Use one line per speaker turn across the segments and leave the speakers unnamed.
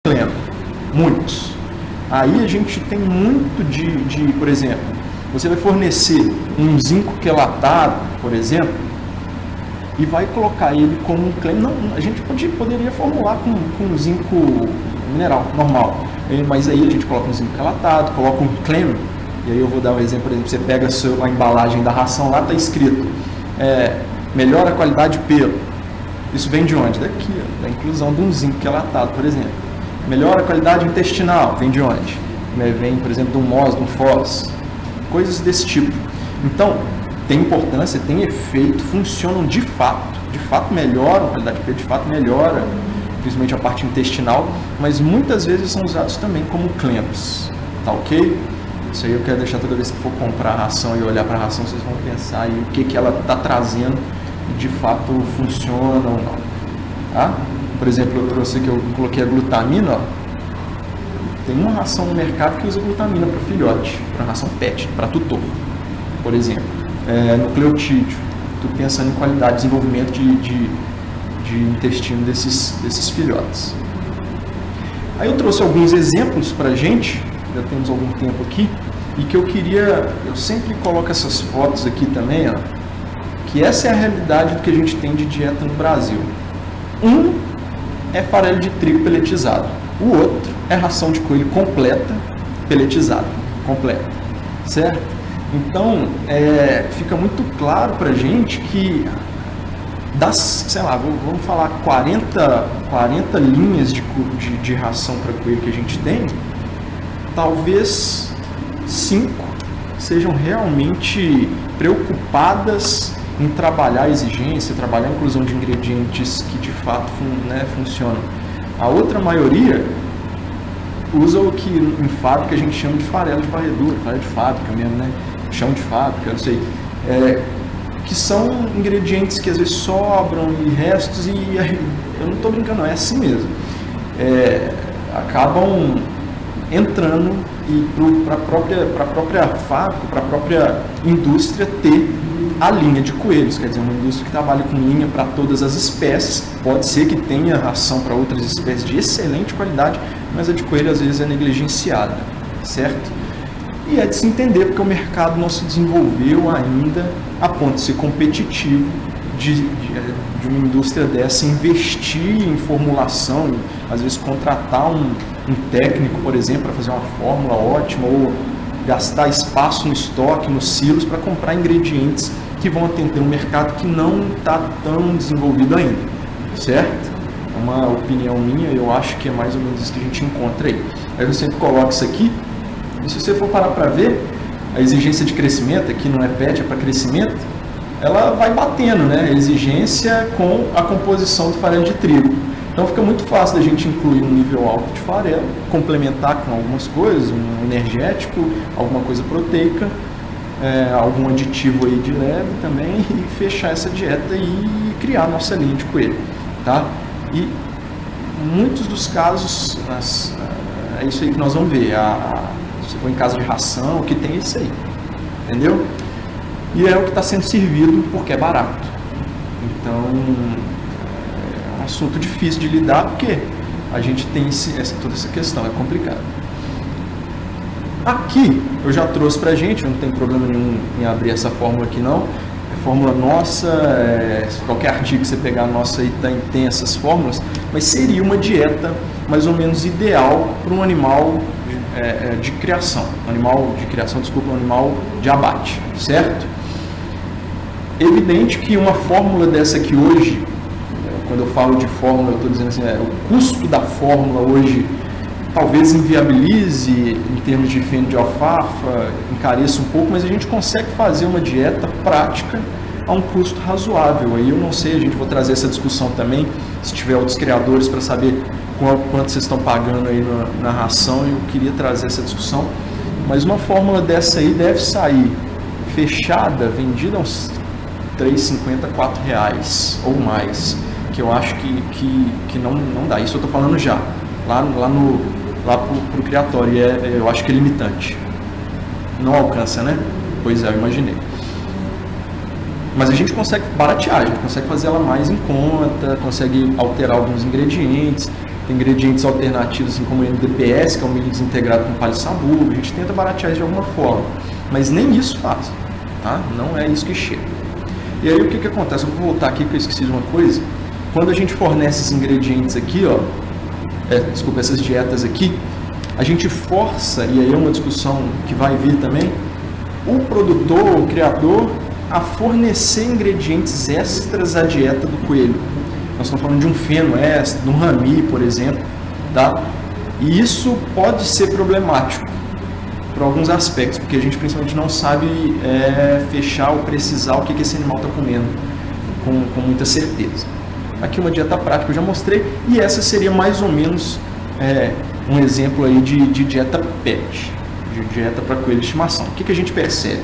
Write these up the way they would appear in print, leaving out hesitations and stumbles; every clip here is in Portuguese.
cleno, muitos. Aí a gente tem muito por exemplo, você vai fornecer um zinco quelatado, por exemplo, e vai colocar ele como um cleno. Não, a gente poderia formular com um zinco mineral normal, mas aí a gente coloca um zinco quelatado, coloca um cleno, e aí eu vou dar um exemplo, por exemplo, você pega a embalagem da ração, lá está escrito, melhora a qualidade de pelo. Isso vem de onde? Daqui, da inclusão de um zinco quelatado, por exemplo. Melhora a qualidade intestinal, vem de onde? Vem, por exemplo, de um MOS, de um FOS, coisas desse tipo. Então, tem importância, tem efeito, funcionam de fato melhoram a qualidade de pelo, de fato melhora, principalmente a parte intestinal, mas muitas vezes são usados também como clenos, tá ok? Isso aí eu quero deixar toda vez que for comprar a ração e olhar para a ração, vocês vão pensar aí o que ela está trazendo e de fato funciona ou não, tá? Por exemplo, eu trouxe aqui, eu coloquei a glutamina, ó. Tem uma ração no mercado que usa glutamina para filhote, para ração PET, para tutor, por exemplo. Nucleotídeo, tudo pensando em qualidade de desenvolvimento de intestino desses filhotes. Aí eu trouxe alguns exemplos para a gente, já temos algum tempo aqui, e que eu sempre coloco essas fotos aqui também, ó, que essa é a realidade do que a gente tem de dieta no Brasil. Um é farelo de trigo peletizado, o outro é ração de coelho completa, peletizada, completa, certo? Então, fica muito claro para a gente que sei lá, vamos falar 40 linhas de ração para coelho que a gente tem, talvez 5 sejam realmente preocupadas em trabalhar a exigência, trabalhar a inclusão de ingredientes que de fato funcionam. A outra maioria usa o que em fábrica a gente chama de farelo de varredura, farelo de fábrica mesmo, né? Chão de fábrica, não sei. Que são ingredientes que às vezes sobram e restos, e eu não estou brincando, é assim mesmo. Acabam entrando e para a própria fábrica, para a própria indústria ter a linha de coelhos, quer dizer, uma indústria que trabalha com linha para todas as espécies, pode ser que tenha ração para outras espécies de excelente qualidade, mas a de coelho às vezes é negligenciada, certo? E é de se entender porque o mercado não se desenvolveu ainda a ponto de ser competitivo de uma indústria dessa investir em formulação, às vezes contratar um técnico, por exemplo, para fazer uma fórmula ótima, ou gastar espaço no estoque, nos silos, para comprar ingredientes que vão atender um mercado que não está tão desenvolvido ainda, certo? É uma opinião minha, eu acho que é mais ou menos isso que a gente encontra aí. Aí eu sempre coloco isso aqui, e se você for parar para ver, a exigência de crescimento, aqui não é PET, é para crescimento, ela vai batendo, né? A exigência com a composição do farelo de trigo. Então fica muito fácil da gente incluir um nível alto de farelo, complementar com algumas coisas, um energético, alguma coisa proteica, algum aditivo aí de leve também, e fechar essa dieta e criar a nossa linha de coelho, tá? E muitos dos casos, é isso aí que nós vamos ver, se for em casa de ração, o que tem é isso aí, entendeu? E é o que está sendo servido porque é barato. Então, é um assunto difícil de lidar porque a gente tem toda essa questão, é complicado. Aqui, eu já trouxe pra gente, não tem problema nenhum em abrir essa fórmula aqui não, é fórmula nossa, qualquer artigo que você pegar nossa aí tem essas fórmulas, mas seria uma dieta mais ou menos ideal para um animal de criação, um animal de abate, certo? Evidente que uma fórmula dessa aqui hoje, quando eu falo de fórmula, eu estou dizendo assim, o custo da fórmula hoje talvez inviabilize em termos de feno de alfafa, encareça um pouco, mas a gente consegue fazer uma dieta prática a um custo razoável. Aí eu não sei, a gente vai trazer essa discussão também, se tiver outros criadores para saber quanto vocês estão pagando aí na ração, eu queria trazer essa discussão. Mas uma fórmula dessa aí deve sair fechada, vendida a uns R$3,50, R$4 ou mais, que eu acho que não dá. Isso eu estou falando já, lá pro criatório, eu acho que é limitante. Não alcança, né? Pois é, eu imaginei. Mas a gente consegue baratear, a gente consegue fazer ela mais em conta, consegue alterar alguns ingredientes, tem ingredientes alternativos, assim como o MDPS, que é um milho desintegrado com palha sabugo. A gente tenta baratear isso de alguma forma, mas nem isso faz, tá? Não é isso que chega. E aí o que acontece? Eu vou voltar aqui que eu esqueci de uma coisa. Quando a gente fornece esses ingredientes aqui, ó, desculpa, essas dietas aqui, a gente força, e aí é uma discussão que vai vir também, o produtor, o criador, a fornecer ingredientes extras à dieta do coelho. Nós estamos falando de um feno extra, de um rami, por exemplo, tá? E isso pode ser problemático por alguns aspectos, porque a gente principalmente não sabe fechar ou precisar o que esse animal está comendo com muita certeza. Aqui uma dieta prática que eu já mostrei, e essa seria mais ou menos um exemplo aí de dieta PET, de dieta para coelho de estimação. O que a gente percebe?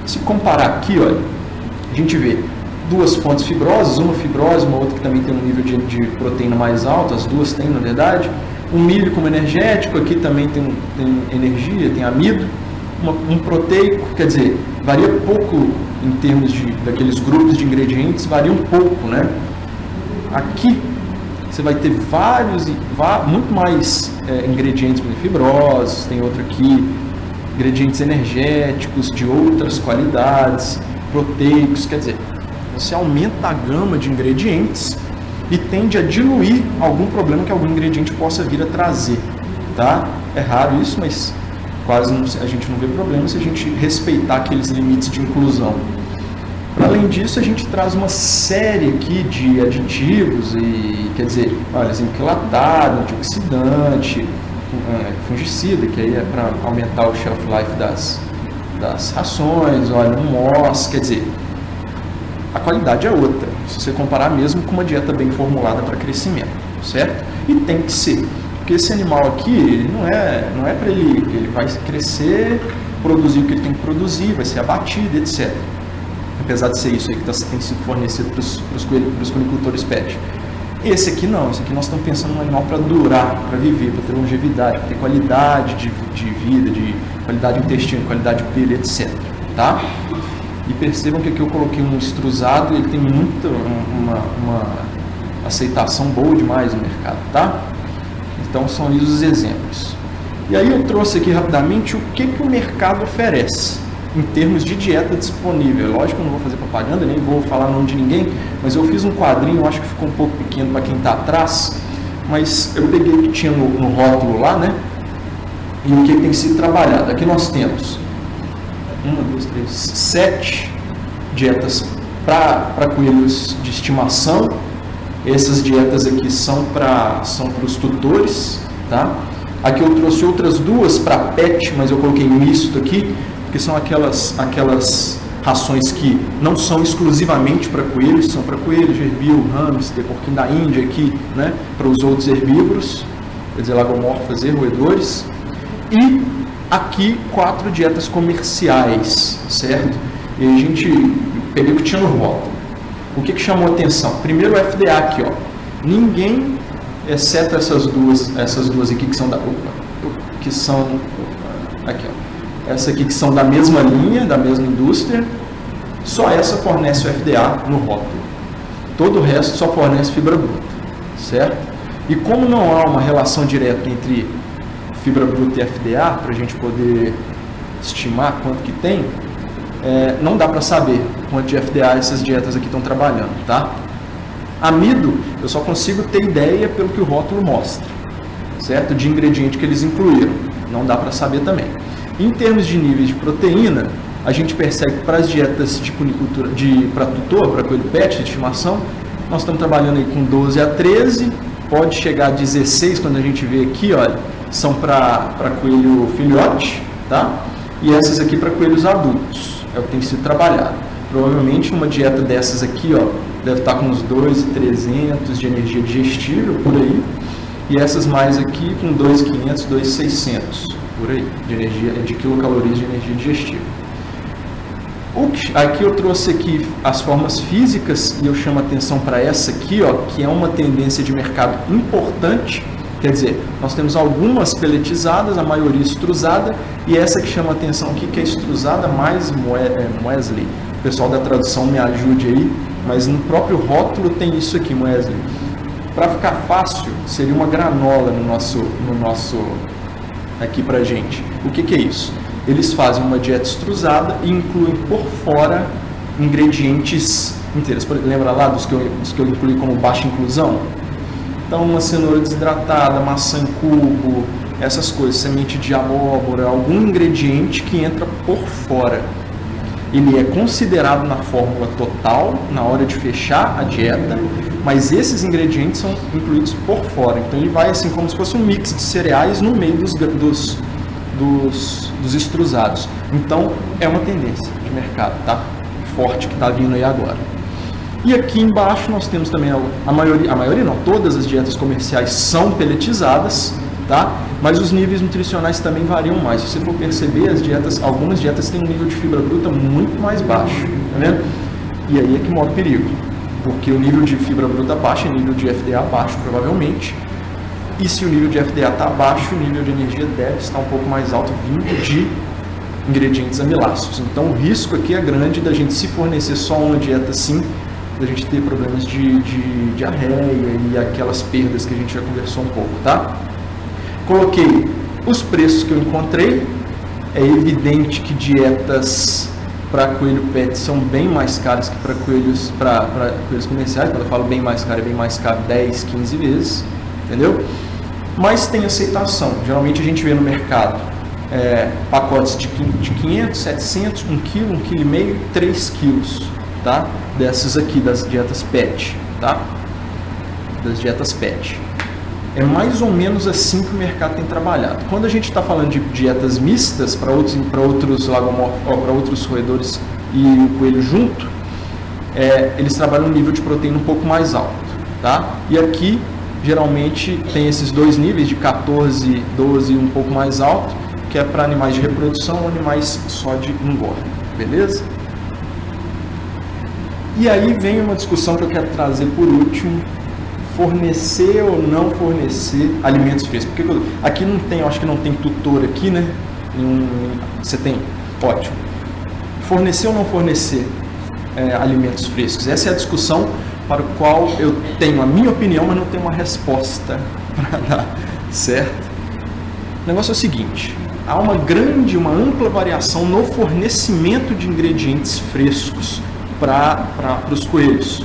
Se comparar aqui, olha, a gente vê duas fontes fibrosas, uma fibrose, uma outra que também tem um nível de proteína mais alto, as duas têm, na verdade. Um milho como energético, aqui também tem energia, tem amido. Um proteico, quer dizer, varia pouco em termos daqueles grupos de ingredientes, varia um pouco, né? Aqui você vai ter muito mais ingredientes fibrosos, tem outro aqui, ingredientes energéticos de outras qualidades, proteicos, quer dizer, você aumenta a gama de ingredientes e tende a diluir algum problema que algum ingrediente possa vir a trazer, tá? É raro isso, mas quase a gente não vê problema se a gente respeitar aqueles limites de inclusão. Para além disso, a gente traz uma série aqui de aditivos, e quer dizer, olha, zinco quilatado, antioxidante, fungicida, que aí é para aumentar o shelf life das rações, olha, um MOS, quer dizer, a qualidade é outra, se você comparar mesmo com uma dieta bem formulada para crescimento, certo? E tem que ser, porque esse animal aqui, ele não é para ele vai crescer, produzir o que ele tem que produzir, vai ser abatido, etc. Apesar de ser isso aí que tem sido fornecido para os conicultores PET. Esse aqui não, esse aqui nós estamos pensando num animal para durar, para viver, para ter longevidade, para ter qualidade de vida, de qualidade de intestino, qualidade de pele, etc. Tá? E percebam que aqui eu coloquei um extrusado e ele tem uma aceitação boa demais no mercado, tá? Então são aí os exemplos. E aí eu trouxe aqui rapidamente o que o mercado oferece em termos de dieta disponível. Lógico que eu não vou fazer propaganda, nem vou falar o nome de ninguém, mas eu fiz um quadrinho, eu acho que ficou um pouco pequeno para quem está atrás, mas eu peguei o que tinha no rótulo lá, né? E o que tem sido trabalhado. Aqui nós temos 7 dietas para coelhos de estimação. Essas dietas aqui são para os tutores, tá? Aqui eu trouxe outras 2 para PET, mas eu coloquei misto aqui, porque são aquelas rações que não são exclusivamente para coelhos, são para coelhos, gerbil, hamster, porquinho da Índia aqui, né, para os outros herbívoros, quer dizer, lagomorfas e roedores. E aqui 4 dietas comerciais, certo? E a gente peguei o que tinha no rótulo. O que chamou a atenção? Primeiro o FDA aqui, ó. Ninguém, exceto essas duas aqui que são aqui, ó. Essa aqui que são da mesma linha, da mesma indústria, só essa fornece o FDA no rótulo. Todo o resto só fornece fibra bruta, certo? E como não há uma relação direta entre fibra bruta e FDA, para a gente poder estimar quanto que tem, não dá para saber quanto de FDA essas dietas aqui estão trabalhando, tá? Amido, eu só consigo ter ideia pelo que o rótulo mostra, certo? De ingrediente que eles incluíram, não dá para saber também. Em termos de níveis de proteína, a gente percebe que para as dietas de cunicultura, para tutor, para coelho PET de estimação, nós estamos trabalhando aí com 12 a 13, pode chegar a 16 quando a gente vê aqui, olha, são para coelho filhote, tá? E essas aqui para coelhos adultos, é o que tem sido trabalhado. Provavelmente uma dieta dessas aqui, ó, deve estar com uns 2.300 de energia digestível por aí, e essas mais aqui com 2.500, 2.600 por aí, de quilocalorias de energia digestiva. Aqui eu trouxe aqui as formas físicas e eu chamo a atenção para essa aqui, ó, que é uma tendência de mercado importante. Quer dizer, nós temos algumas peletizadas, a maioria extrusada, e essa que chama a atenção aqui, que é extrusada mais Muesli. O pessoal da tradução me ajude aí, mas no próprio rótulo tem isso aqui, Muesli. Para ficar fácil, seria uma granola no nosso aqui pra gente. O que é isso? Eles fazem uma dieta extrusada e incluem por fora ingredientes inteiros. Lembra lá dos que eu incluí como baixa inclusão? Então, uma cenoura desidratada, maçã em cubo, essas coisas, semente de abóbora, algum ingrediente que entra por fora. Ele é considerado na fórmula total, na hora de fechar a dieta, mas esses ingredientes são incluídos por fora. Então ele vai assim como se fosse um mix de cereais no meio dos extrusados. Então é uma tendência de mercado, tá? Forte que está vindo aí agora. E aqui embaixo nós temos também a maioria não, todas as dietas comerciais são peletizadas, tá? Mas os níveis nutricionais também variam mais. Se você for perceber, algumas dietas têm um nível de fibra bruta muito mais baixo, tá vendo? E aí é que mora o perigo, porque o nível de fibra bruta baixo é nível de FDA baixo, provavelmente. E se o nível de FDA está baixo, o nível de energia deve estar um pouco mais alto, vindo de ingredientes amiláceos. Então o risco aqui é grande da gente, se fornecer só uma dieta assim, da gente ter problemas de diarreia e aquelas perdas que a gente já conversou um pouco, tá? Coloquei os preços que eu encontrei. É evidente que dietas para coelho pet são bem mais caras que para coelhos comerciais. Quando eu falo bem mais caro, é bem mais caro 10, 15 vezes, entendeu? Mas tem aceitação. Geralmente a gente vê no mercado pacotes de 500, 700, 1 kg, 1,5 kg, 3 kg, tá? Dessas aqui, das dietas pet, tá? Das dietas pet. É mais ou menos assim que o mercado tem trabalhado. Quando a gente está falando de dietas mistas para outros roedores e o coelho junto, eles trabalham um nível de proteína um pouco mais alto, tá? E aqui geralmente tem esses dois níveis de 14, 12 e um pouco mais alto, que é para animais de reprodução ou animais só de engorda, beleza? E aí vem uma discussão que eu quero trazer por último: fornecer ou não fornecer alimentos frescos. Porque aqui não tem, eu acho que não tem tutor aqui, né? Você tem? Ótimo. Fornecer ou não fornecer alimentos frescos? Essa é a discussão para a qual eu tenho a minha opinião, mas não tenho uma resposta para dar, certo? O negócio é o seguinte: há uma ampla variação no fornecimento de ingredientes frescos para os coelhos.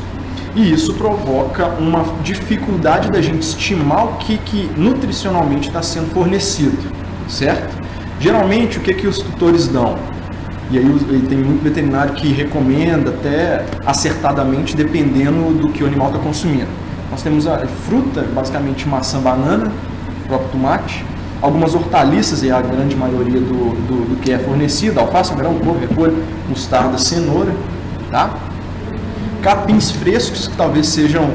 E isso provoca uma dificuldade da gente estimar o que nutricionalmente está sendo fornecido, certo? Geralmente, o que os tutores dão? E aí tem muito veterinário que recomenda até acertadamente, dependendo do que o animal está consumindo. Nós temos a fruta, basicamente maçã, banana, próprio tomate, algumas hortaliças, e a grande maioria do que é fornecido: alface, grão, couve, repolho, mostarda, cenoura, tá? Capins frescos, que talvez sejam,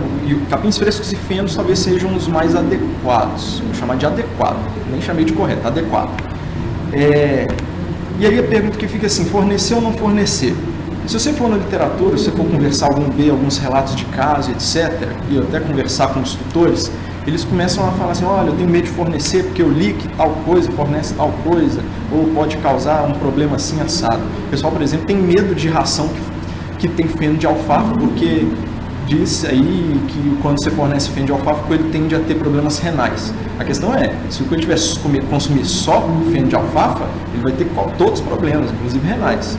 capins frescos e fenos talvez sejam os mais adequados. Vou chamar de adequado, nem chamei de correto, adequado. E aí a pergunta que fica assim: fornecer ou não fornecer? Se você for na literatura, se você for conversar, ver alguns relatos de caso, etc., e até conversar com os tutores, eles começam a falar assim: olha, eu tenho medo de fornecer porque eu li que tal coisa fornece tal coisa, ou pode causar um problema assim assado. O pessoal, por exemplo, tem medo de ração que tem feno de alfafa, porque diz aí que quando você fornece feno de alfafa, o coelho tende a ter problemas renais. A questão é, se o coelho tivesse consumir só feno de alfafa, ele vai ter todos os problemas, inclusive renais.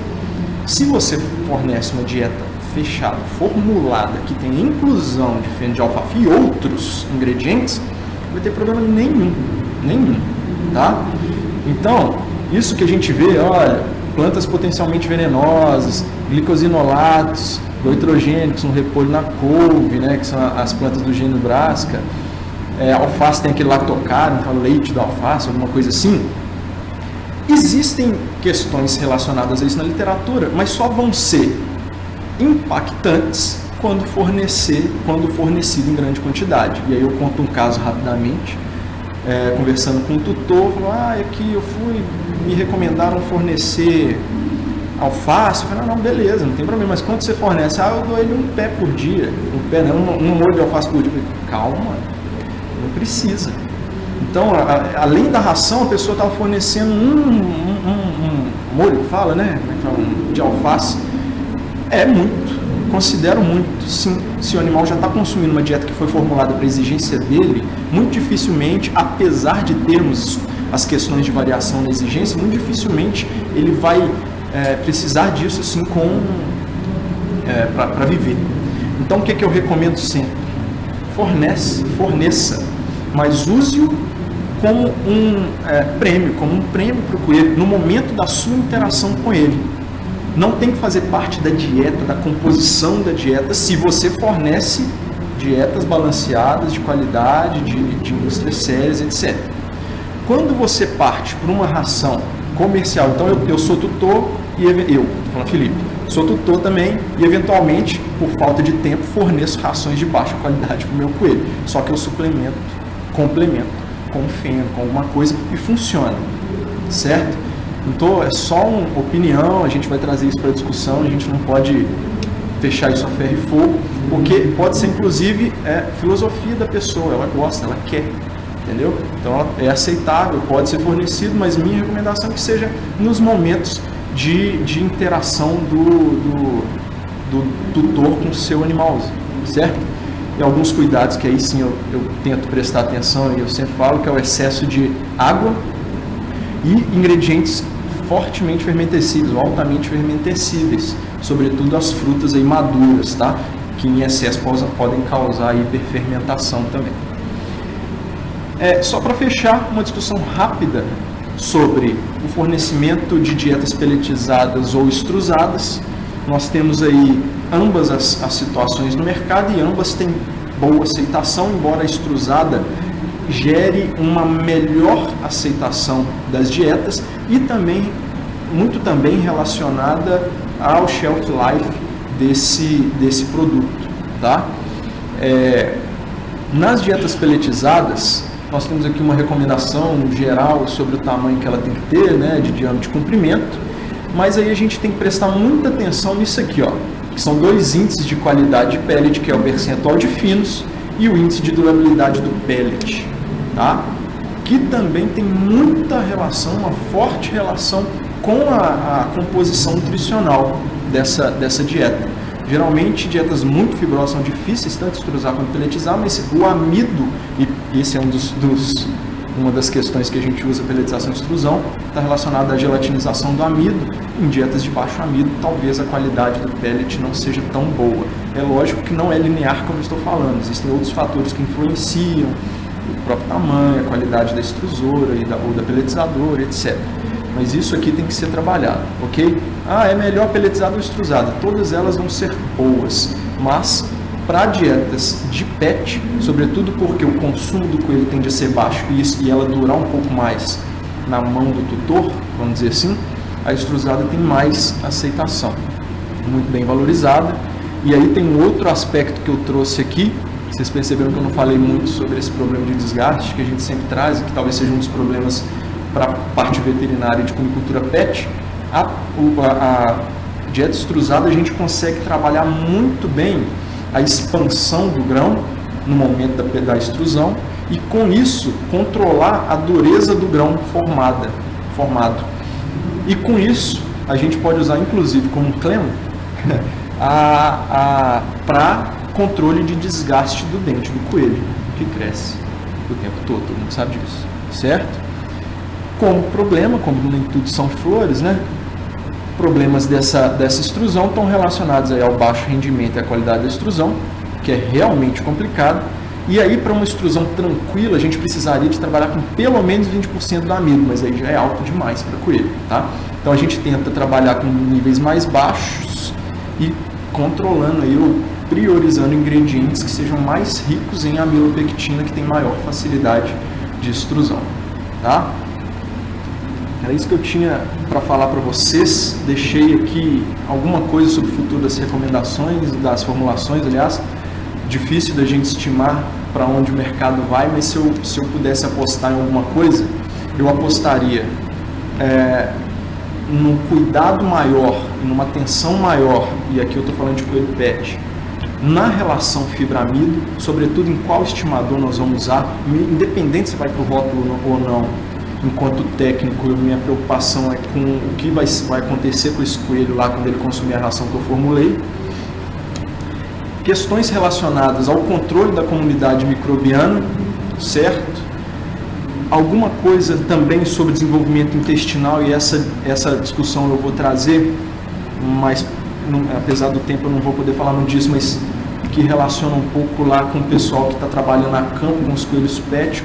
Se você fornece uma dieta fechada, formulada, que tem inclusão de feno de alfafa e outros ingredientes, não vai ter problema nenhum, tá? Então, isso que a gente vê, olha, plantas potencialmente venenosas, glicosinolatos, goitrogênicos no repolho, na couve, né, que são as plantas do gênero Brassica. Alface tem aquele lactocário, leite da alface, alguma coisa assim. Existem questões relacionadas a isso na literatura, mas só vão ser impactantes quando fornecido em grande quantidade. E aí eu conto um caso rapidamente. Conversando com o tutor, falou: aqui eu fui, me recomendaram fornecer alface. Eu falei: não, beleza, não tem problema, mas quanto você fornece? Eu dou ele um pé por dia, um molho de alface por dia. Eu falei: calma, não precisa. Então, além da ração, a pessoa estava fornecendo um molho, fala, né, de alface. É muito, considero muito, sim, se o animal já está consumindo uma dieta que foi formulada para a exigência dele, muito dificilmente, apesar de termos as questões de variação na exigência, muito dificilmente ele vai precisar disso assim para viver. Então o que eu recomendo sempre? Forneça, mas use-o como um prêmio para o coelho, no momento da sua interação com ele. Não tem que fazer parte da dieta, da composição da dieta, se você fornece dietas balanceadas, de qualidade, de indústrias sérias, etc. Quando você parte para uma ração comercial, então eu sou tutor e estou falando Felipe, sou tutor também e eventualmente, por falta de tempo, forneço rações de baixa qualidade para o meu coelho. Só que eu complemento com feno, com alguma coisa e funciona, certo? Então é só uma opinião, a gente vai trazer isso para discussão, a gente não pode fechar isso a ferro e fogo, porque pode ser inclusive filosofia da pessoa, ela gosta, ela quer, entendeu? Então é aceitável, pode ser fornecido, mas minha recomendação é que seja nos momentos de interação do tutor com o seu animalzinho, certo? E alguns cuidados que aí sim eu tento prestar atenção e eu sempre falo, que é o excesso de água e ingredientes fortemente fermentescíveis, ou altamente fermentescíveis, sobretudo as frutas aí maduras, tá? Que em excesso podem causar hiperfermentação também. Só para fechar, uma discussão rápida sobre o fornecimento de dietas peletizadas ou extrusadas. Nós temos aí ambas as situações no mercado e ambas têm boa aceitação, embora a extrusada gere uma melhor aceitação das dietas e também, muito também relacionada ao shelf life desse produto, tá? Nas dietas peletizadas, nós temos aqui uma recomendação geral sobre o tamanho que ela tem que ter, né, de diâmetro de comprimento, mas aí a gente tem que prestar muita atenção nisso aqui, ó, que são dois índices de qualidade de pellet, que é o percentual de finos e o índice de durabilidade do pellet, tá? Que também tem muita relação, uma forte relação com a composição nutricional dessa dieta. Geralmente, dietas muito fibrosas são difíceis, tanto extrusar quanto pelletizar, mas o amido, e esse é uma das questões que a gente usa pelletização e extrusão, está relacionada à gelatinização do amido. Em dietas de baixo amido, talvez a qualidade do pellet não seja tão boa. É lógico que não é linear como eu estou falando, existem outros fatores que influenciam, o próprio tamanho, a qualidade da extrusora ou da pelletizadora, etc. Mas isso aqui tem que ser trabalhado, ok? É melhor pelletizada ou extrusada. Todas elas vão ser boas, mas para dietas de pet, sobretudo porque o consumo do coelho tende a ser baixo e ela durar um pouco mais na mão do tutor, vamos dizer assim, a extrusada tem mais aceitação, muito bem valorizada. E aí tem um outro aspecto que eu trouxe aqui. Vocês perceberam que eu não falei muito sobre esse problema de desgaste que a gente sempre traz e que talvez seja um dos problemas para a parte veterinária de cunicultura pet. A dieta extrusada a gente consegue trabalhar muito bem a expansão do grão no momento da extrusão e com isso controlar a dureza do grão formado. E com isso a gente pode usar inclusive como clemo para controle de desgaste do dente do coelho, que cresce o tempo todo mundo sabe disso, certo? Como problema, como nem tudo são flores, né? Problemas dessa extrusão estão relacionados aí ao baixo rendimento e à qualidade da extrusão, que é realmente complicado. E aí, para uma extrusão tranquila, a gente precisaria de trabalhar com pelo menos 20% do amido, mas aí já é alto demais para coelho, tá? Então a gente tenta trabalhar com níveis mais baixos e controlando aí ou priorizando ingredientes que sejam mais ricos em amilopectina, que tem maior facilidade de extrusão, tá? Era isso que eu tinha para falar para vocês. Deixei aqui alguma coisa sobre o futuro das recomendações, das formulações, aliás. Difícil da gente estimar para onde o mercado vai, mas se eu pudesse apostar em alguma coisa, eu apostaria num cuidado maior, numa atenção maior, e aqui eu estou falando de coelho pet, na relação fibra-amido, sobretudo em qual estimador nós vamos usar, independente se vai para o rótulo ou não. Enquanto técnico, minha preocupação é com o que vai acontecer com esse coelho lá quando ele consumir a ração que eu formulei. questões relacionadas ao controle da comunidade microbiana, certo? Alguma coisa também sobre desenvolvimento intestinal, e essa discussão eu vou trazer, mas apesar do tempo eu não vou poder falar disso, mas que relaciona um pouco lá com o pessoal que está trabalhando a campo com os coelhos PET.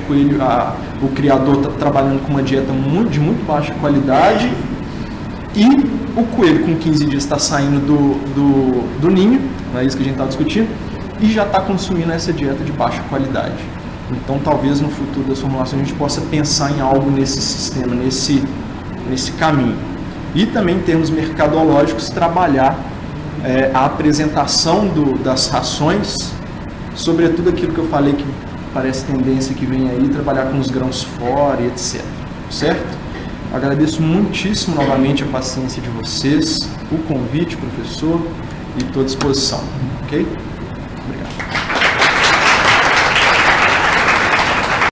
O criador está trabalhando com uma dieta de muito baixa qualidade, e o coelho com 15 dias está saindo do ninho, não é isso que a gente está discutindo, e já está consumindo essa dieta de baixa qualidade. Então talvez no futuro das formulações a gente possa pensar em algo nesse sistema, nesse caminho. E também em termos mercadológicos, trabalhar a apresentação das rações, sobretudo aquilo que eu falei que parece tendência que vem aí, trabalhar com os grãos fora e etc. Certo? Agradeço muitíssimo novamente a paciência de vocês, o convite, professor, e estou à disposição. Ok?